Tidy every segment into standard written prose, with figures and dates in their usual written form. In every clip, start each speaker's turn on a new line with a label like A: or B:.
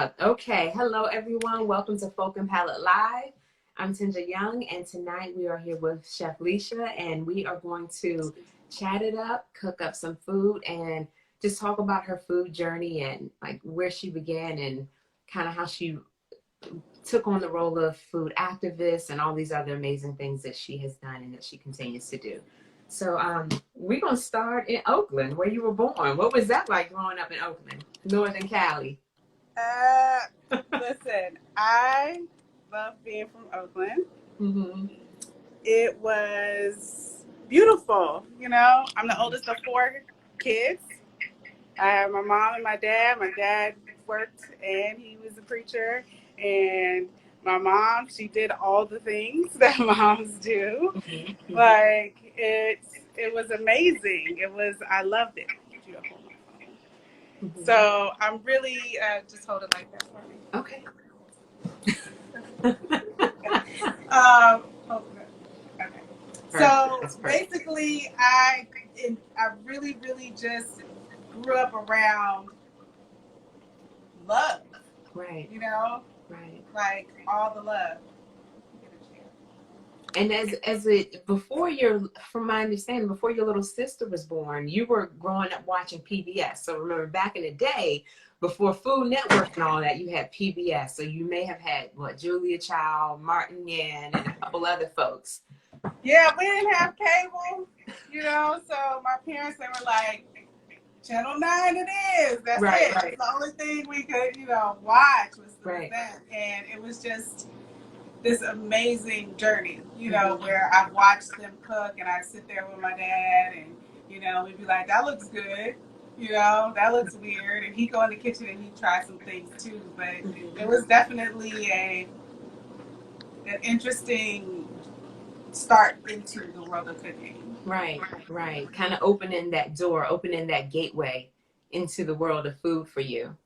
A: Okay, hello everyone. Welcome to Folk and Palate Live. I'm Tinja Young, and tonight we are here with Chef Liesha, and we are going to chat it up, cook up some food, and just talk about her food journey and like where she began and kind of how she took on the role of food activist and all these other amazing things that she has done and that she continues to do. So we're going to start in Oakland, where you were born. What was that like growing up in Oakland, Northern Cali?
B: Listen, I love being from Oakland.
A: Mm-hmm.
B: It was beautiful. You know, I'm the oldest of 4 kids. I have my mom and my dad. My dad worked and he was a preacher. And my mom, she did all the things that moms do.
A: Mm-hmm.
B: Like, it was amazing. I loved it.
A: Mm-hmm.
B: So I'm really, just hold it like that for me.
A: Okay.
B: Okay.
A: Perfect.
B: So
A: That's perfect.
B: basically, I really, really just grew up around love.
A: Right.
B: You know,
A: Right.
B: like all the love.
A: And as it before your, from my understanding, before your little sister was born, you were growing up watching PBS. So remember back in the day, before Food Network and all that, you had PBS. So you may have had what, Julia Child, Martin Yan, and a couple other folks.
B: Yeah, we didn't have cable, you know. So my parents, they were like, Channel 9 it is. That's
A: Right,
B: it.
A: right,
B: It's the only thing we could, watch was
A: right.
B: that. And it was just this amazing journey,
A: Mm-hmm.
B: where I watched them cook and I'd sit there with my dad and, we'd be like, that looks good. That looks weird. And he'd go in the kitchen and he'd try some things too. But
A: Mm-hmm.
B: it was definitely an interesting start into the world of cooking.
A: Right, right. Kind of opening that door, opening that gateway into the world of food for you.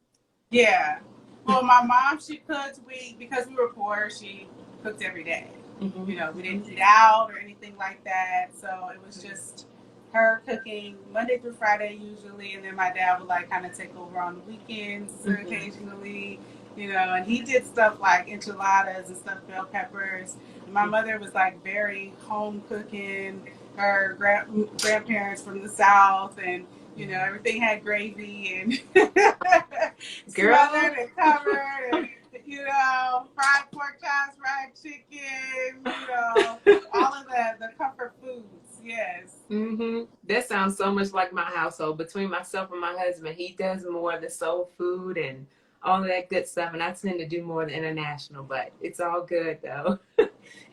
B: Yeah. Well, my mom, she cooked. Because we were poor, she cooked every day.
A: Mm-hmm.
B: We didn't eat out or anything like that. So it was just her cooking Monday through Friday usually, and then my dad would like kind of take over on the weekends
A: Mm-hmm.
B: occasionally. And he did stuff like enchiladas and stuffed bell peppers. And my mother was like very home cooking. Her grandparents from the South, and everything had gravy and
A: Girl.
B: smothered and covered, and fried pork chops, fried chicken, all of the comfort foods. Yes.
A: Mm-hmm. That sounds so much like my household. Between myself and my husband, he does more of the soul food and all of that good stuff, and I tend to do more of the international, but it's all good though.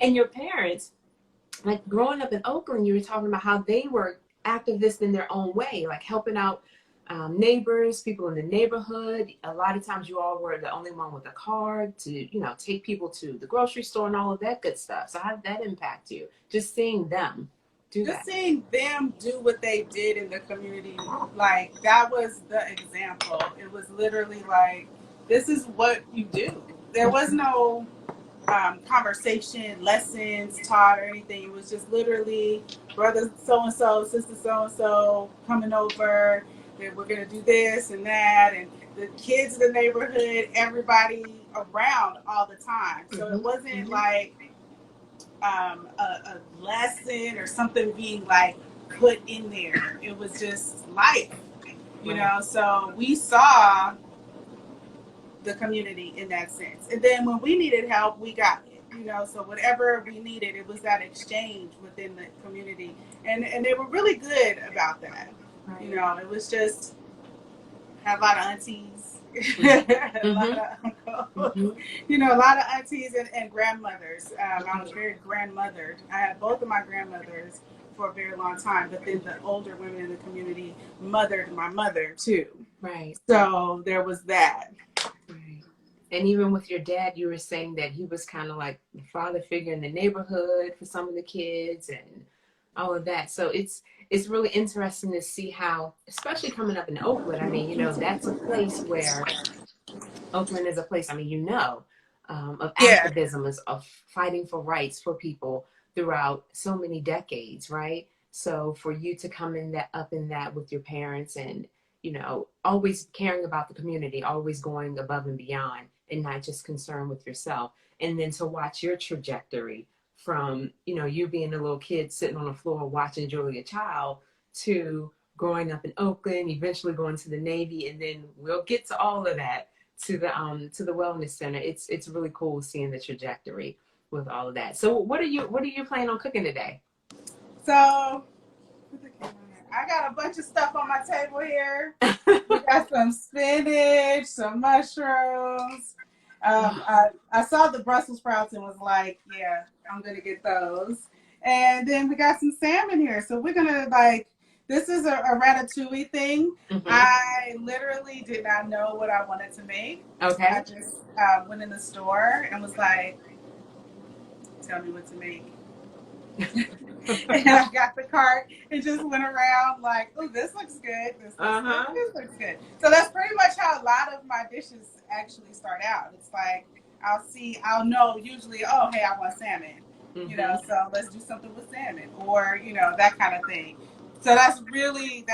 A: And your parents, like growing up in Oakland, you were talking about how they were activists in their own way, like helping out neighbors, people in the neighborhood. A lot of times you all were the only one with a car to, take people to the grocery store and all of that good stuff. So how did that impact you? Just seeing them do
B: Just
A: that.
B: seeing them do what they did in the community, like that was the example. It was literally like, this is what you do. There was no conversation, lessons taught, or anything. It was just literally brother so and so, sister so and so coming over. That we're gonna do this and that, and the kids in the neighborhood, everybody around all the time. So it wasn't like a lesson or something being like put in there. It was just life, So we saw the community in that sense. And then when we needed help, we got it. So whatever we needed, it was that exchange within the community. And they were really good about that.
A: Right.
B: It was just had a lot of aunties, a lot of uncles, a lot of aunties and grandmothers. I was very grandmothered. I had both of my grandmothers for a very long time, but then the older women in the community mothered my mother too.
A: Right.
B: So there was that.
A: Right. And even with your dad, you were saying that he was kind of like the father figure in the neighborhood for some of the kids and all of that. So it's really interesting to see how, especially coming up in Oakland, I mean, that's a place where Oakland is a place, I mean, of activism, is of fighting for rights for people throughout so many decades, right? So for you to come in that up in that with your parents and you know, always caring about the community, always going above and beyond, and not just concerned with yourself. And then to watch your trajectory from, you know, you being a little kid sitting on the floor watching Julia Child to growing up in Oakland, eventually going to the Navy, and then we'll get to all of that to the wellness center. It's really cool seeing the trajectory with all of that. So what are you planning on cooking today?
B: So I got a bunch of stuff on my table here. We got some spinach, some mushrooms. I saw the Brussels sprouts and was like, yeah, I'm gonna get those. And then we got some salmon here. So we're gonna this is a ratatouille thing. Mm-hmm. I literally did not know what I wanted to make.
A: Okay.
B: I just went in the store and was like, tell me what to make. And I got the cart and just went around like, oh, this looks good. This looks good. So that's pretty much how a lot of my dishes actually start out. It's like I'll know usually, oh, hey, I want salmon. Mm-hmm. You know, so let's do something with salmon, or you know, that kind of thing. So that's really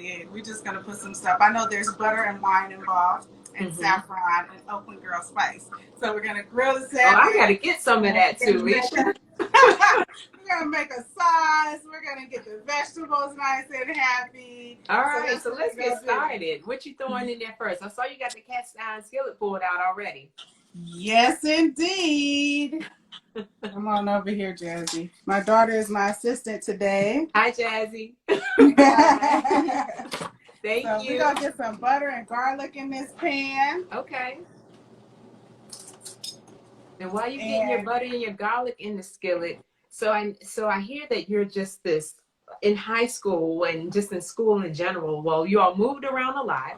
B: it. We're just gonna put some stuff. I know there's butter and wine involved, and mm-hmm. saffron and Oakland Girl spice. So we're gonna grill the salmon.
A: Oh, I gotta get some of that too, Liesha.
B: We're gonna make a sauce. We're gonna get the vegetables nice and happy.
A: All right, so let's get started. What you throwing in there first? I saw you got the cast iron skillet pulled out already.
B: Yes, indeed. Come on over here, Jazzy. My daughter is my assistant today.
A: Hi, Jazzy. Thank you.
B: We're gonna get some butter and garlic in this pan.
A: Okay. And while you're getting your butter and your garlic in the skillet, so I hear that you're just this in high school and just in school in general. Well, you all moved around a lot.